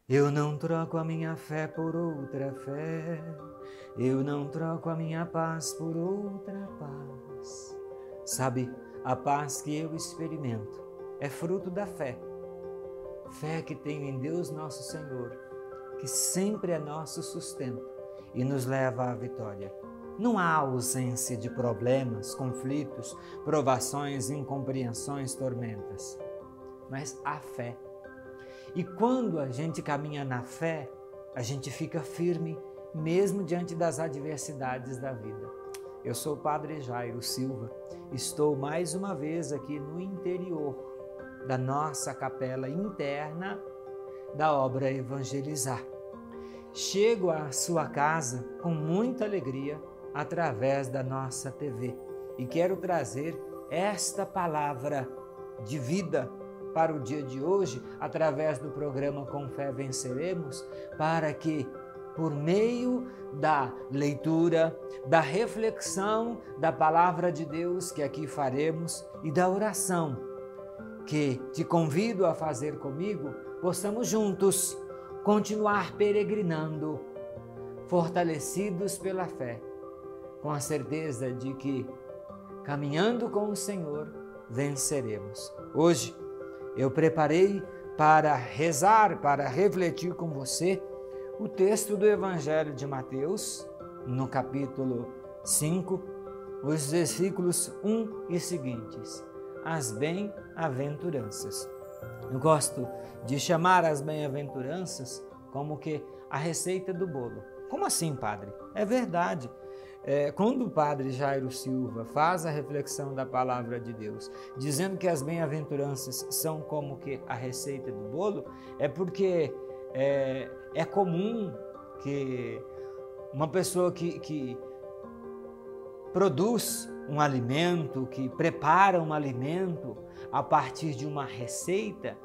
Eu não troco a minha fé por outra fé, eu não troco a minha paz por outra paz. Sabe, a paz que eu experimento é fruto da fé. Fé que tenho em Deus nosso Senhor, que sempre é nosso sustento e nos leva à vitória. Não há ausência de problemas, conflitos, provações, incompreensões, tormentas, mas há fé. E quando a gente caminha na fé, a gente fica firme mesmo diante das adversidades da vida. Eu sou o Padre Jairo Silva, estou mais uma vez aqui no interior da nossa capela interna da obra Evangelizar. Chego à sua casa com muita alegria através da nossa TV e quero trazer esta palavra de vida para o dia de hoje, através do programa Com Fé Venceremos, para que, por meio da leitura, da reflexão da palavra de Deus que aqui faremos e da oração que te convido a fazer comigo, possamos juntos continuar peregrinando, fortalecidos pela fé, com a certeza de que, caminhando com o Senhor, venceremos. Hoje, eu preparei para rezar, para refletir com você, o texto do Evangelho de Mateus, no capítulo 5, os versículos 1 e seguintes, as bem-aventuranças. Eu gosto de chamar as bem-aventuranças como que a receita do bolo. Como assim, padre? É verdade. Quando o Padre Jairo Silva faz a reflexão da palavra de Deus, dizendo que as bem-aventuranças são como que a receita do bolo, é porque é comum que uma pessoa que produz um alimento, que prepara um alimento a partir de uma receita,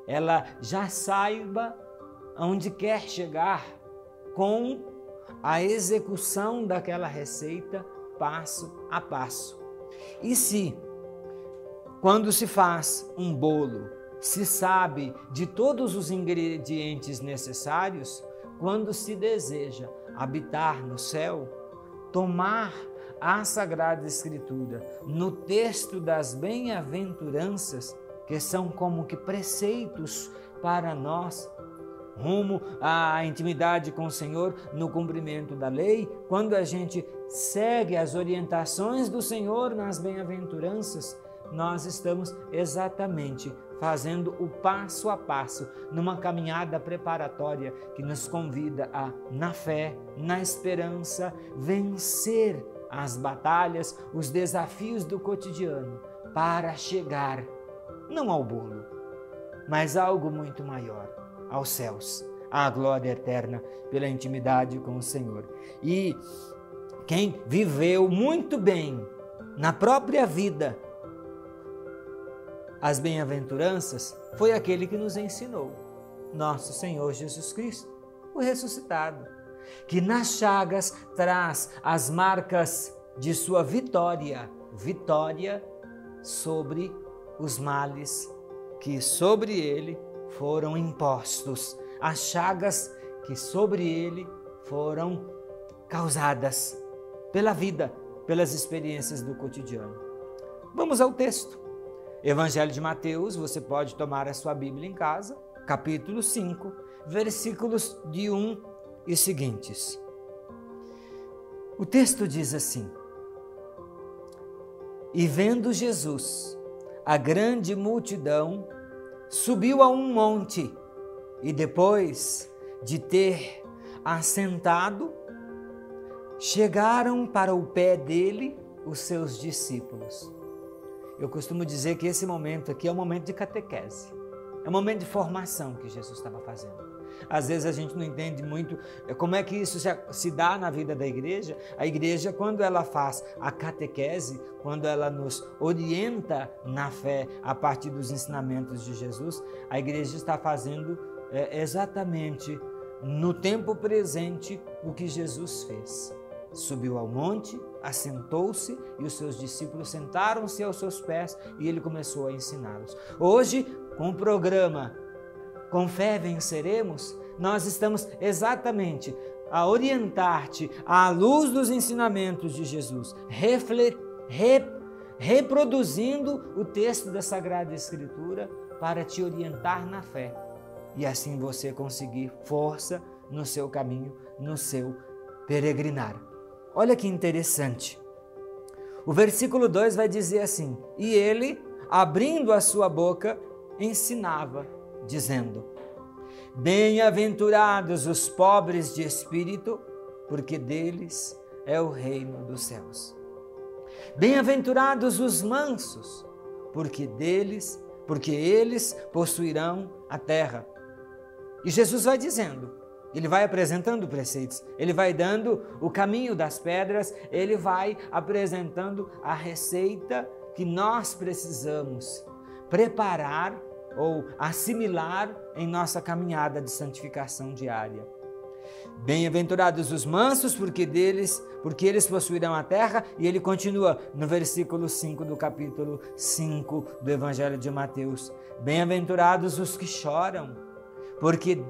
ela já saiba aonde quer chegar com a execução daquela receita passo a passo. E se, quando se faz um bolo, se sabe de todos os ingredientes necessários, quando se deseja habitar no céu, tomar a Sagrada Escritura no texto das bem-aventuranças, que são como que preceitos para nós, rumo à intimidade com o Senhor no cumprimento da lei, quando a gente segue as orientações do Senhor nas bem-aventuranças, nós estamos exatamente fazendo o passo a passo numa caminhada preparatória que nos convida a, na fé, na esperança, vencer as batalhas, os desafios do cotidiano para chegar não ao bolo, mas a algo muito maior, aos céus, à glória eterna pela intimidade com o Senhor. E quem viveu muito bem na própria vida as bem-aventuranças foi aquele que nos ensinou, nosso Senhor Jesus Cristo, o ressuscitado, que nas chagas traz as marcas de sua vitória, vitória sobre os males que sobre ele foram impostos, as chagas que sobre ele foram causadas pela vida, pelas experiências do cotidiano. Vamos ao texto. Evangelho de Mateus, você pode tomar a sua Bíblia em casa, capítulo 5, versículos de 1 e seguintes. O texto diz assim: E vendo Jesus a grande multidão, subiu a um monte e depois de ter assentado, chegaram para o pé dele os seus discípulos. Eu costumo dizer que esse momento aqui é um momento de catequese, é um momento de formação que Jesus estava fazendo. Às vezes a gente não entende muito como é que isso se dá na vida da igreja. A igreja, quando ela faz a catequese, quando ela nos orienta na fé a partir dos ensinamentos de Jesus, a igreja está fazendo exatamente no tempo presente o que Jesus fez. Subiu ao monte, assentou-se e os seus discípulos sentaram-se aos seus pés e ele começou a ensiná-los. Hoje, com o programa com fé venceremos, nós estamos exatamente a orientar-te à luz dos ensinamentos de Jesus, reproduzindo o texto da Sagrada Escritura para te orientar na fé e assim você conseguir força no seu caminho, no seu peregrinar. Olha que interessante. O versículo 2 vai dizer assim: e ele, abrindo a sua boca, ensinava, dizendo: bem-aventurados os pobres de espírito, porque deles é o reino dos céus. Bem-aventurados os mansos, porque eles possuirão a terra. E Jesus vai dizendo, ele vai apresentando preceitos, ele vai dando o caminho das pedras, ele vai apresentando a receita que nós precisamos preparar ou assimilar em nossa caminhada de santificação diária. Bem-aventurados os mansos, porque eles possuirão a terra, e ele continua no versículo 5 do capítulo 5 do Evangelho de Mateus. Bem-aventurados os que choram, porque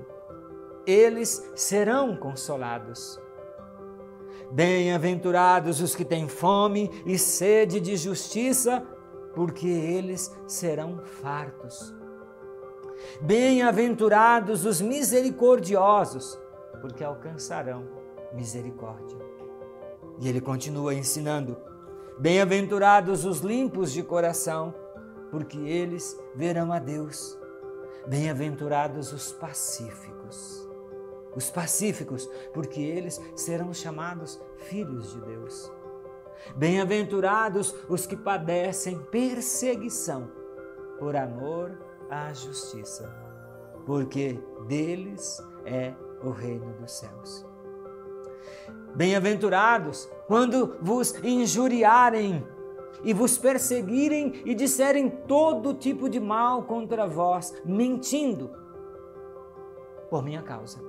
eles serão consolados. Bem-aventurados os que têm fome e sede de justiça, porque eles serão fartos. Bem-aventurados os misericordiosos, porque alcançarão misericórdia. E ele continua ensinando: bem-aventurados os limpos de coração, porque eles verão a Deus. Bem-aventurados os pacíficos, porque eles serão chamados filhos de Deus. Bem-aventurados os que padecem perseguição por amor à justiça, porque deles é o reino dos céus. Bem-aventurados quando vos injuriarem e vos perseguirem e disserem todo tipo de mal contra vós, mentindo por minha causa.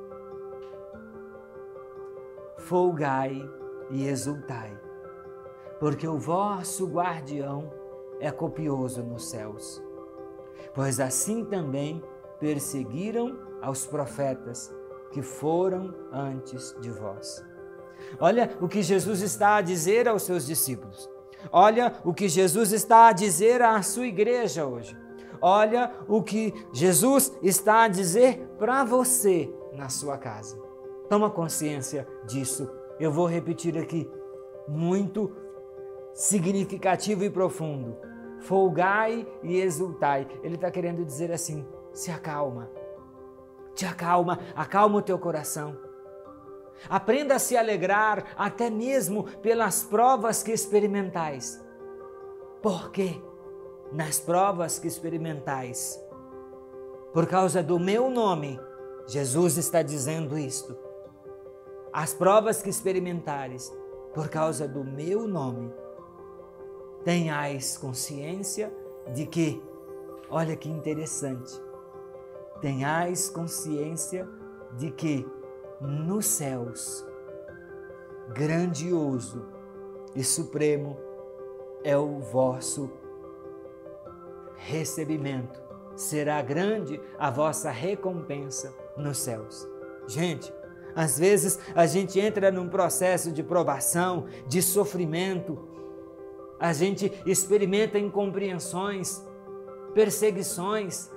Folgai e exultai, porque o vosso guardião é copioso nos céus, pois assim também perseguiram aos profetas que foram antes de vós. Olha o que Jesus está a dizer aos seus discípulos. Olha o que Jesus está a dizer à sua igreja hoje. Olha o que Jesus está a dizer para você na sua casa. Toma consciência disso. Eu vou repetir aqui, muito significativo e profundo. Folgai e exultai. Ele está querendo dizer assim: se acalma, te acalma, acalma o teu coração. Aprenda a se alegrar até mesmo pelas provas que experimentais. Porque nas provas que experimentais, por causa do meu nome, Jesus está dizendo isto. As provas que experimentares, por causa do meu nome, tenhais consciência de que, olha que interessante, tenhais consciência de que nos céus, grandioso e supremo é o vosso recebimento. Será grande a vossa recompensa nos céus. Gente, às vezes a gente entra num processo de provação, de sofrimento, a gente experimenta incompreensões, perseguições.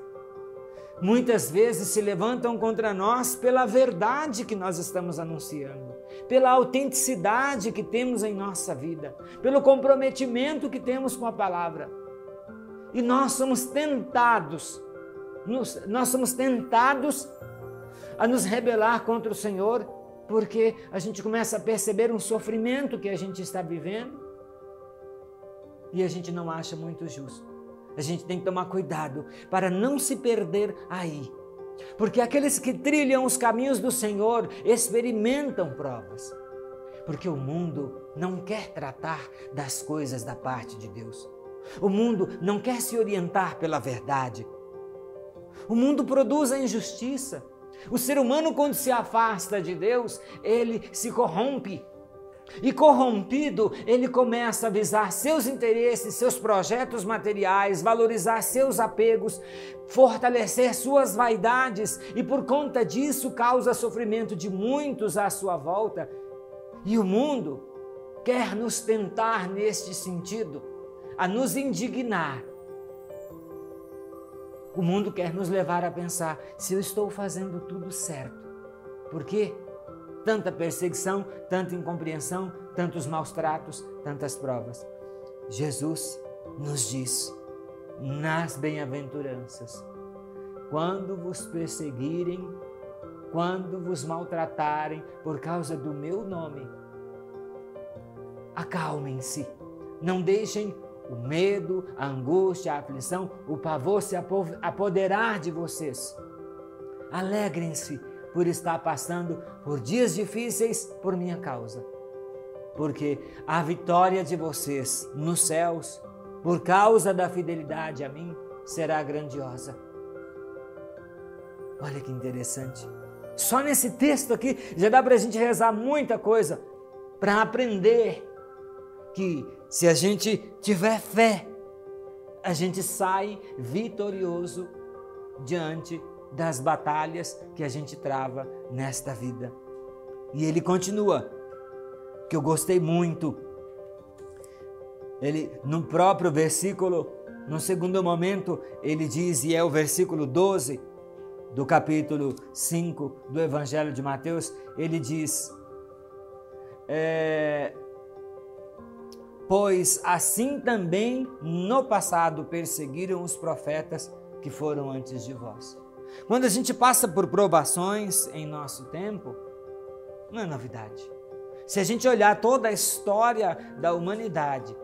Muitas vezes se levantam contra nós pela verdade que nós estamos anunciando, pela autenticidade que temos em nossa vida, pelo comprometimento que temos com a palavra. E nós somos tentados a nos rebelar contra o Senhor, porque a gente começa a perceber um sofrimento que a gente está vivendo e a gente não acha muito justo. A gente tem que tomar cuidado para não se perder aí, porque aqueles que trilham os caminhos do Senhor experimentam provas, porque o mundo não quer tratar das coisas da parte de Deus. O mundo não quer se orientar pela verdade. O mundo produz a injustiça. O ser humano, quando se afasta de Deus, ele se corrompe. E corrompido, ele começa a visar seus interesses, seus projetos materiais, valorizar seus apegos, fortalecer suas vaidades e por conta disso causa sofrimento de muitos à sua volta. E o mundo quer nos tentar neste sentido, a nos indignar. O mundo quer nos levar a pensar se eu estou fazendo tudo certo. Por quê? Tanta perseguição, tanta incompreensão, tantos maus tratos, tantas provas. Jesus nos diz nas bem-aventuranças: quando vos perseguirem, quando vos maltratarem por causa do meu nome, acalmem-se, não deixem o medo, a angústia, a aflição, o pavor se apoderar de vocês. Alegrem-se por estar passando por dias difíceis por minha causa, porque a vitória de vocês nos céus, por causa da fidelidade a mim, será grandiosa. Olha que interessante. Só nesse texto aqui já dá para a gente rezar muita coisa para aprender que se a gente tiver fé, a gente sai vitorioso diante das batalhas que a gente trava nesta vida. E ele continua, que eu gostei muito. Ele, no próprio versículo, no segundo momento, ele diz, e é o versículo 12 do capítulo 5 do Evangelho de Mateus, ele diz, pois assim também no passado perseguiram os profetas que foram antes de vós. Quando a gente passa por provações em nosso tempo, não é novidade. Se a gente olhar toda a história da humanidade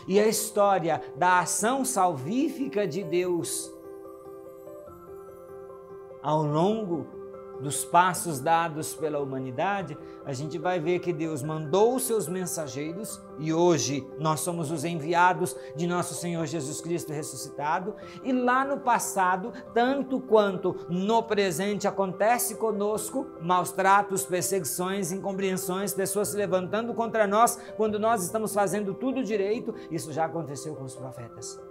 e a história da ação salvífica de Deus ao longo dos passos dados pela humanidade, a gente vai ver que Deus mandou os seus mensageiros e hoje nós somos os enviados de nosso Senhor Jesus Cristo ressuscitado, e lá no passado, tanto quanto no presente acontece conosco, maus tratos, perseguições, incompreensões, pessoas se levantando contra nós quando nós estamos fazendo tudo direito, isso já aconteceu com os profetas.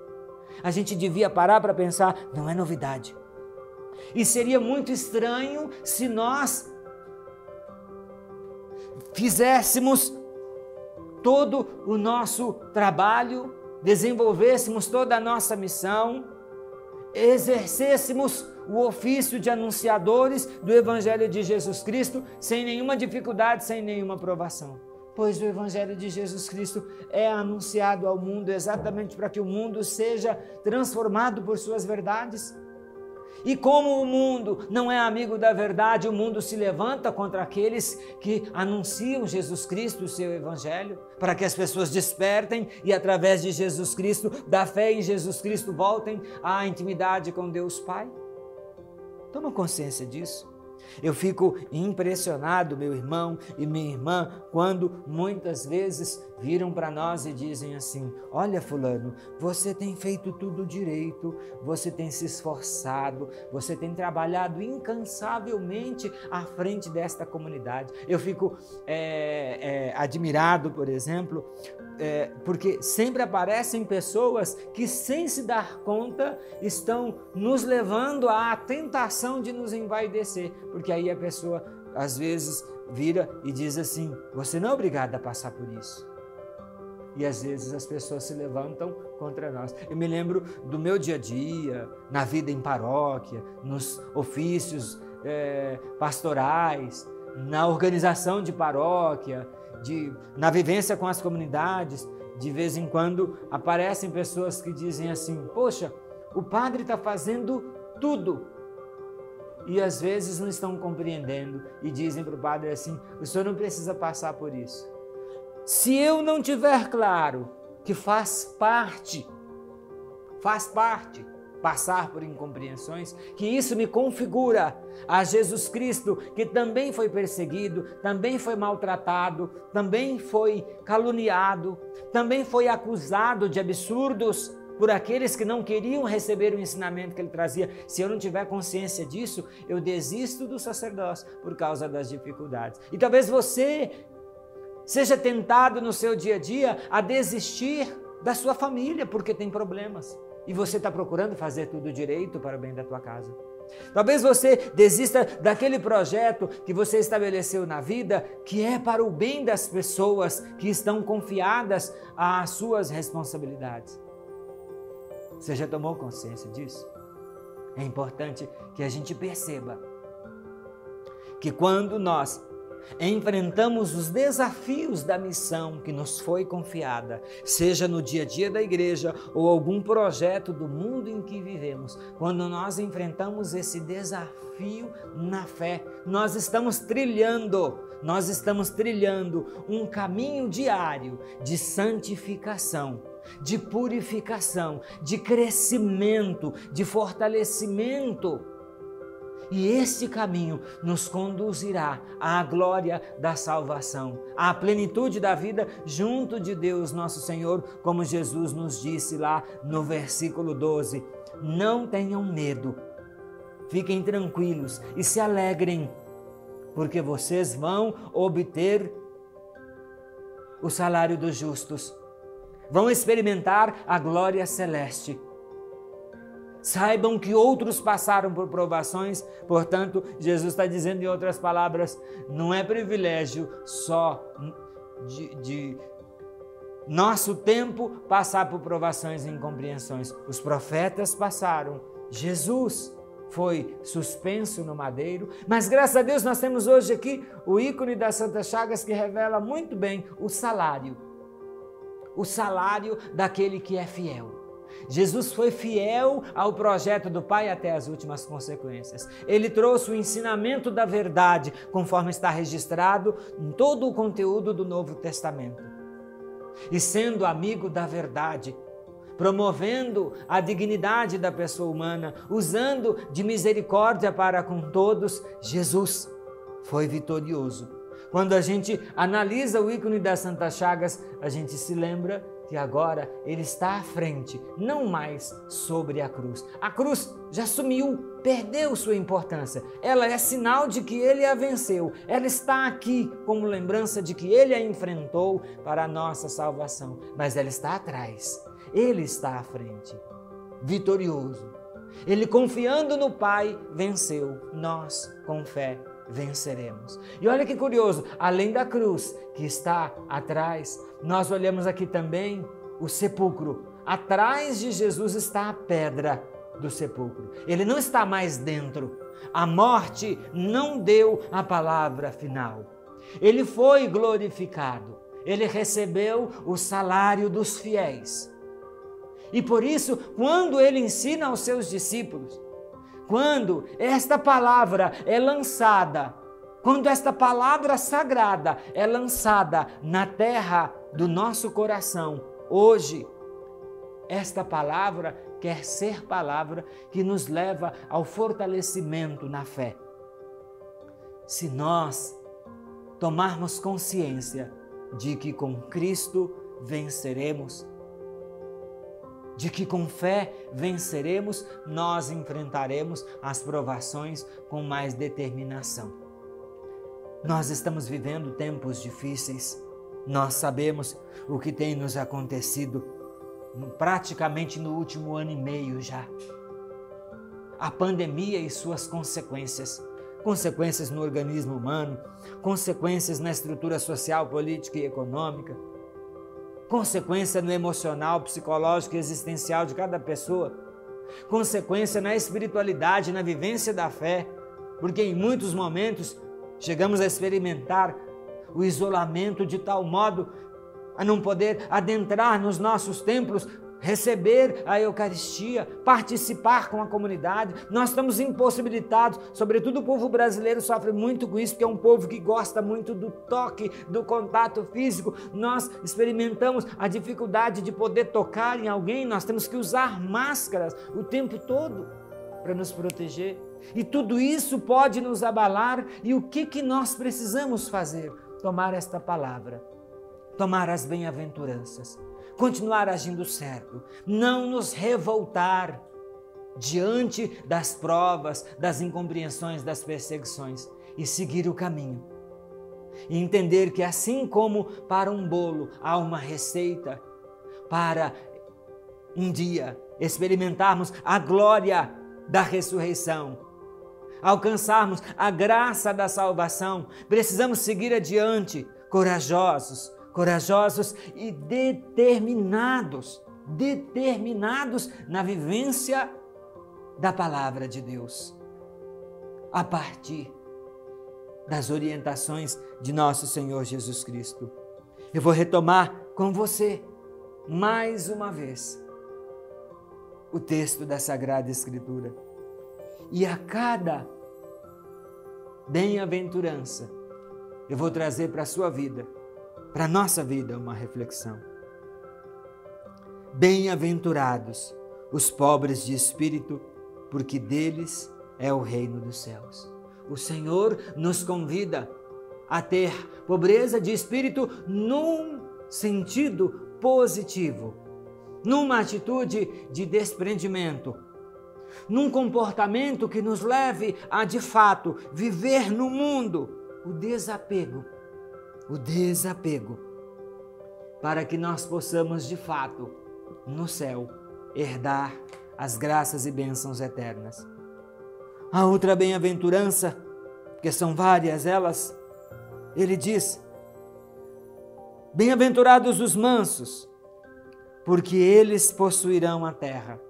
A gente devia parar para pensar, não é novidade. E seria muito estranho se nós fizéssemos todo o nosso trabalho, desenvolvêssemos toda a nossa missão, exercêssemos o ofício de anunciadores do Evangelho de Jesus Cristo sem nenhuma dificuldade, sem nenhuma provação. Pois o Evangelho de Jesus Cristo é anunciado ao mundo exatamente para que o mundo seja transformado por suas verdades. E como o mundo não é amigo da verdade, o mundo se levanta contra aqueles que anunciam Jesus Cristo, o seu Evangelho, para que as pessoas despertem e através de Jesus Cristo, da fé em Jesus Cristo, voltem à intimidade com Deus Pai. Toma consciência disso. Eu fico impressionado, meu irmão e minha irmã, quando muitas vezes viram para nós e dizem assim: olha fulano, você tem feito tudo direito, você tem se esforçado, você tem trabalhado incansavelmente à frente desta comunidade. Eu fico admirado, por exemplo, porque sempre aparecem pessoas que, sem se dar conta, estão nos levando à tentação de nos envaidecer, porque aí a pessoa às vezes vira e diz assim: você não é obrigado a passar por isso. E às vezes as pessoas se levantam contra nós. Eu me lembro do meu dia a dia, na vida em paróquia, nos ofícios pastorais, na organização de paróquia, na vivência com as comunidades. De vez em quando aparecem pessoas que dizem assim: poxa, o padre está fazendo tudo. E às vezes não estão compreendendo e dizem para o padre assim: o senhor não precisa passar por isso. Se eu não tiver claro que faz parte passar por incompreensões, que isso me configura a Jesus Cristo, que também foi perseguido, também foi maltratado, também foi caluniado, também foi acusado de absurdos por aqueles que não queriam receber o ensinamento que ele trazia. Se eu não tiver consciência disso, eu desisto do sacerdócio por causa das dificuldades. E talvez você Seja tentado no seu dia a dia a desistir da sua família porque tem problemas e você está procurando fazer tudo direito para o bem da tua casa. Talvez você desista daquele projeto que você estabeleceu na vida, que é para o bem das pessoas que estão confiadas às suas responsabilidades. Você já tomou consciência disso? É importante que a gente perceba que quando nós enfrentamos os desafios da missão que nos foi confiada, seja no dia a dia da igreja ou algum projeto do mundo em que vivemos, quando nós enfrentamos esse desafio na fé, nós estamos trilhando um caminho diário de santificação, de purificação, de crescimento, de fortalecimento. E este caminho nos conduzirá à glória da salvação, à plenitude da vida junto de Deus nosso Senhor, como Jesus nos disse lá no versículo 12. Não tenham medo, fiquem tranquilos e se alegrem, porque vocês vão obter o salário dos justos, vão experimentar a glória celeste. Saibam que outros passaram por provações, portanto, Jesus está dizendo em outras palavras, não é privilégio só de nosso tempo passar por provações e incompreensões. Os profetas passaram, Jesus foi suspenso no madeiro, mas graças a Deus nós temos hoje aqui o ícone das Santas Chagas que revela muito bem o salário daquele que é fiel. Jesus foi fiel ao projeto do Pai até as últimas consequências. Ele trouxe o ensinamento da verdade, conforme está registrado em todo o conteúdo do Novo Testamento. E sendo amigo da verdade, promovendo a dignidade da pessoa humana, usando de misericórdia para com todos, Jesus foi vitorioso. Quando a gente analisa o ícone das Santas Chagas, a gente se lembra que agora ele está à frente, não mais sobre a cruz. A cruz já sumiu, perdeu sua importância. Ela é sinal de que ele a venceu. Ela está aqui como lembrança de que ele a enfrentou para a nossa salvação. Mas ela está atrás, ele está à frente, vitorioso. Ele, confiando no Pai, venceu. Nós, com fé, venceremos. E olha que curioso, além da cruz que está atrás, nós olhamos aqui também o sepulcro. Atrás de Jesus está a pedra do sepulcro. Ele não está mais dentro. A morte não deu a palavra final. Ele foi glorificado. Ele recebeu o salário dos fiéis. E por isso, quando ele ensina aos seus discípulos, quando esta palavra é lançada, quando esta palavra sagrada é lançada na terra do nosso coração, hoje, esta palavra quer ser palavra que nos leva ao fortalecimento na fé. Se nós tomarmos consciência de que com Cristo venceremos, de que com fé venceremos, nós enfrentaremos as provações com mais determinação. Nós estamos vivendo tempos difíceis, nós sabemos o que tem nos acontecido praticamente no último ano e meio já. A pandemia e suas consequências no organismo humano, consequências na estrutura social, política e econômica, consequência no emocional, psicológico e existencial de cada pessoa, consequência na espiritualidade, na vivência da fé, porque em muitos momentos chegamos a experimentar o isolamento de tal modo a não poder adentrar nos nossos templos, receber a Eucaristia, participar com a comunidade. Nós estamos impossibilitados, sobretudo o povo brasileiro sofre muito com isso, porque é um povo que gosta muito do toque, do contato físico. Nós experimentamos a dificuldade de poder tocar em alguém, nós temos que usar máscaras o tempo todo para nos proteger. E tudo isso pode nos abalar, e o que nós precisamos fazer? Tomar esta palavra, tomar as bem-aventuranças, continuar agindo certo, não nos revoltar diante das provas, das incompreensões, das perseguições e seguir o caminho e entender que assim como para um bolo há uma receita, para um dia experimentarmos a glória da ressurreição, alcançarmos a graça da salvação, precisamos seguir adiante, corajosos e determinados na vivência da palavra de Deus, a partir das orientações de nosso Senhor Jesus Cristo. Eu vou retomar com você, mais uma vez, o texto da Sagrada Escritura. E a cada bem-aventurança, eu vou trazer para a sua vida, para a nossa vida, uma reflexão. Bem-aventurados os pobres de espírito, porque deles é o reino dos céus. O Senhor nos convida a ter pobreza de espírito num sentido positivo, numa atitude de desprendimento, num comportamento que nos leve a, de fato, viver no mundo o desapego, para que nós possamos, de fato, no céu, herdar as graças e bênçãos eternas. A outra bem-aventurança, que são várias elas, ele diz: bem-aventurados os mansos, porque eles possuirão a terra.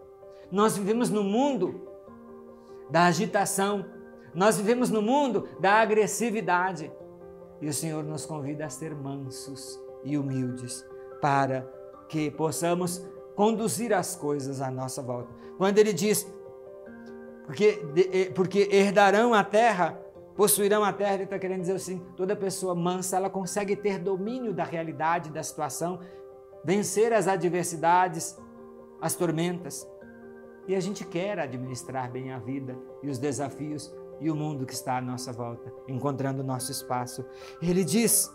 Nós vivemos no mundo da agitação, nós vivemos no mundo da agressividade, e o Senhor nos convida a ser mansos e humildes, para que possamos conduzir as coisas à nossa volta. Quando ele diz, porque herdarão a terra, possuirão a terra, ele está querendo dizer assim, toda pessoa mansa, ela consegue ter domínio da realidade, da situação, vencer as adversidades, as tormentas. E a gente quer administrar bem a vida e os desafios e o mundo que está à nossa volta, encontrando o nosso espaço. Ele diz,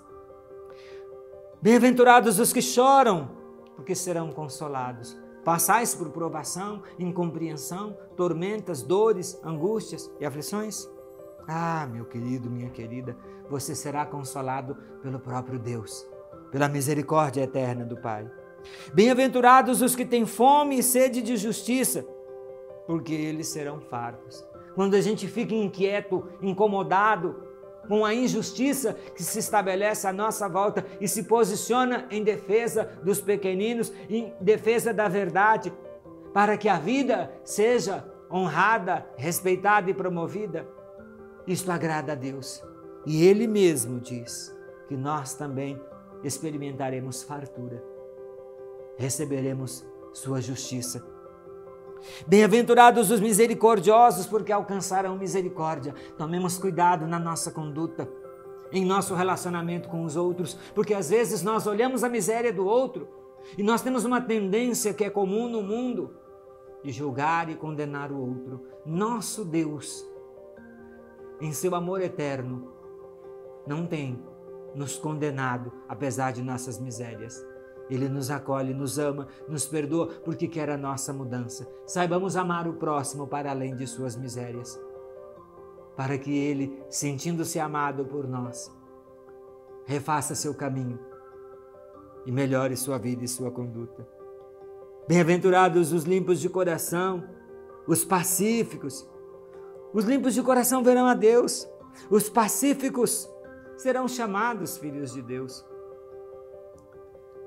bem-aventurados os que choram, porque serão consolados. Passais por provação, incompreensão, tormentas, dores, angústias e aflições? Ah, meu querido, minha querida, você será consolado pelo próprio Deus, pela misericórdia eterna do Pai. Bem-aventurados os que têm fome e sede de justiça, porque eles serão fartos. Quando a gente fica inquieto, incomodado com a injustiça que se estabelece à nossa volta e se posiciona em defesa dos pequeninos, em defesa da verdade, para que a vida seja honrada, respeitada e promovida, isto agrada a Deus. E Ele mesmo diz que nós também experimentaremos fartura, receberemos sua justiça. Bem-aventurados os misericordiosos, porque alcançarão misericórdia. Tomemos cuidado na nossa conduta, em nosso relacionamento com os outros, porque às vezes nós olhamos a miséria do outro e nós temos uma tendência que é comum no mundo de julgar e condenar o outro. Nosso Deus, em seu amor eterno, não tem nos condenado apesar de nossas misérias. Ele nos acolhe, nos ama, nos perdoa porque quer a nossa mudança. Saibamos amar o próximo para além de suas misérias, para que ele, sentindo-se amado por nós, refaça seu caminho e melhore sua vida e sua conduta. Bem-aventurados os limpos de coração, os pacíficos. Os limpos de coração verão a Deus. Os pacíficos serão chamados filhos de Deus.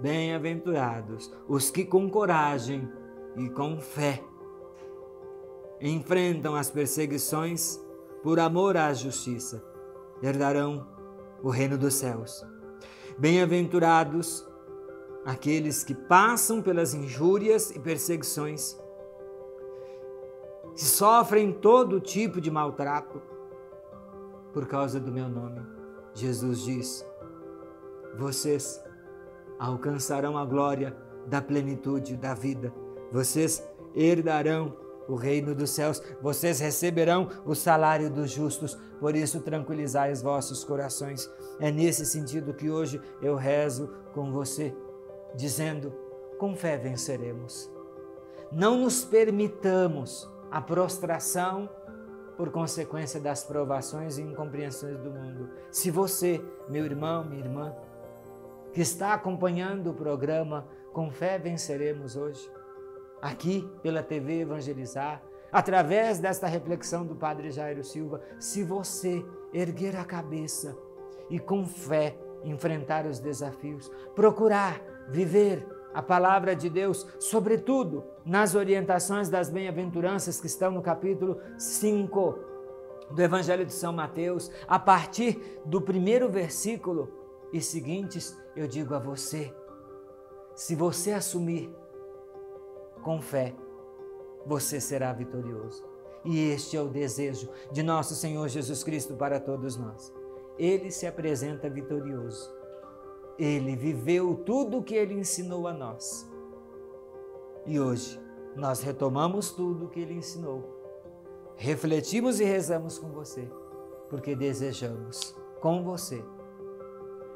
Bem-aventurados os que com coragem e com fé enfrentam as perseguições por amor à justiça, herdarão o reino dos céus. Bem-aventurados aqueles que passam pelas injúrias e perseguições, que sofrem todo tipo de maltrato por causa do meu nome. Jesus diz, vocês alcançarão a glória da plenitude da vida. Vocês herdarão o reino dos céus. Vocês receberão o salário dos justos. Por isso, tranquilizai os vossos corações. É nesse sentido que hoje eu rezo com você, dizendo, com fé venceremos. Não nos permitamos a prostração por consequência das provações e incompreensões do mundo. Se você, meu irmão, minha irmã, que está acompanhando o programa Com Fé Venceremos hoje, aqui pela TV Evangelizar, através desta reflexão do Padre Jairo Silva, se você erguer a cabeça e com fé enfrentar os desafios, procurar viver a palavra de Deus, sobretudo nas orientações das bem-aventuranças que estão no capítulo 5 do Evangelho de São Mateus, a partir do 1º versículo e seguintes, eu digo a você, se você assumir com fé, você será vitorioso. E este é o desejo de nosso Senhor Jesus Cristo para todos nós. Ele se apresenta vitorioso. Ele viveu tudo o que Ele ensinou a nós. E hoje nós retomamos tudo o que Ele ensinou. Refletimos e rezamos com você, porque desejamos, com você,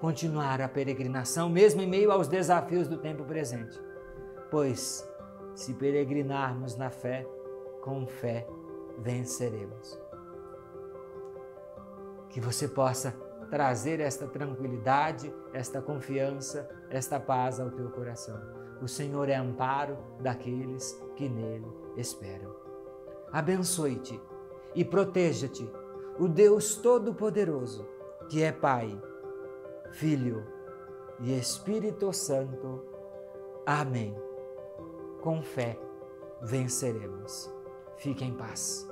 continuar a peregrinação, mesmo em meio aos desafios do tempo presente. Pois, se peregrinarmos na fé, com fé venceremos. Que você possa trazer esta tranquilidade, esta confiança, esta paz ao teu coração. O Senhor é amparo daqueles que nele esperam. Abençoe-te e proteja-te o Deus Todo-Poderoso, que é Pai, Filho e Espírito Santo. Amém. Com fé venceremos. Fique em paz.